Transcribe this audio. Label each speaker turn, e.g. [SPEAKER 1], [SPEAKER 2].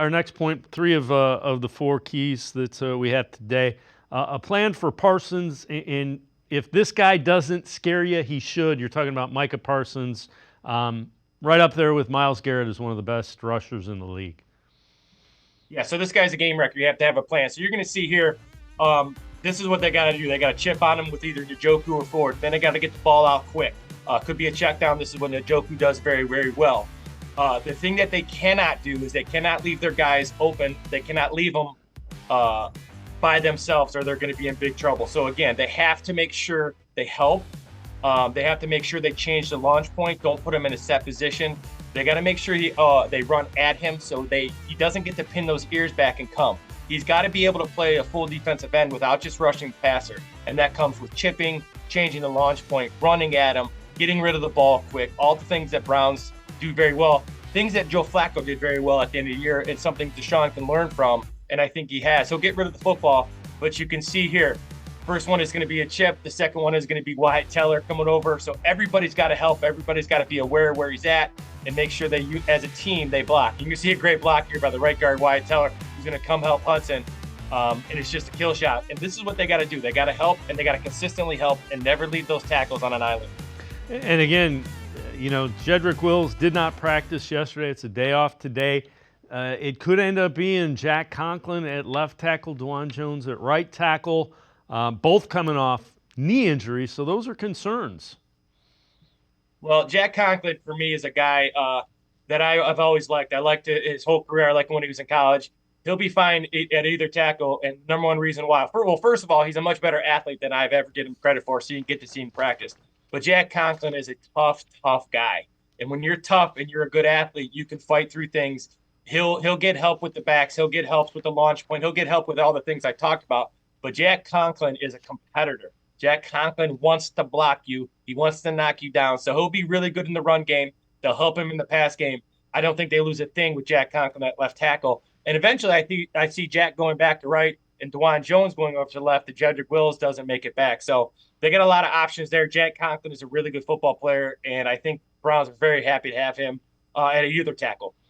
[SPEAKER 1] our next point, three of the four keys that we have today. A plan for Parsons, and if this guy doesn't scare you, he should. You're talking about Micah Parsons, right up there with Myles Garrett as one of the best rushers in the league.
[SPEAKER 2] Yeah, so this guy's a game wrecker. You have to have a plan. So you're going to see here, this is what they got to do. They got to chip on him with either Njoku or Ford. Then they got to get the ball out quick. Could be a check down. This is what Njoku does very, very well. The thing that they cannot do is they cannot leave their guys open. They cannot leave them by themselves, or they're going to be in big trouble. So again, they have to make sure they help. They have to make sure they change the launch point. Don't put him in a set position. They got to make sure they run at him so he doesn't get to pin those ears back and come. He's got to be able to play a full defensive end without just rushing the passer, and that comes with chipping, changing the launch point, running at him, getting rid of the ball quick. All the things that Browns do very well, things that Joe Flacco did very well at the end of the year. It's something Deshaun can learn from, and I think he has. He'll get rid of the football, but you can see here, first one is going to be a chip. The second one is going to be Wyatt Teller coming over. So everybody's got to help. Everybody's got to be aware of where he's at and make sure that as a team, they block. You can see a great block here by the right guard, Wyatt Teller, who's going to come help Hudson. And it's just a kill shot. And this is what they got to do. They got to help, and they got to consistently help and never leave those tackles on an island.
[SPEAKER 1] And again, Jedrick Wills did not practice yesterday. It's a day off today. It could end up being Jack Conklin at left tackle, DeJuan Jones at right tackle. Both coming off knee injuries, so those are concerns.
[SPEAKER 2] Well, Jack Conklin for me is a guy that I've always liked. I liked his whole career. I liked him when he was in college. He'll be fine at either tackle, and number one reason why. Well, first of all, he's a much better athlete than I've ever given him credit for, so you can get to see him practice. But Jack Conklin is a tough, tough guy, and when you're tough and you're a good athlete, you can fight through things. He'll get help with the backs. He'll get help with the launch point. He'll get help with all the things I talked about. But Jack Conklin is a competitor. Jack Conklin wants to block you. He wants to knock you down. So he'll be really good in the run game. They'll help him in the pass game. I don't think they lose a thing with Jack Conklin at left tackle. And eventually, I see Jack going back to right and DeJuan Jones going over to the left. The Jedrick Wills doesn't make it back. So they got a lot of options there. Jack Conklin is a really good football player, and I think Browns are very happy to have him at either tackle.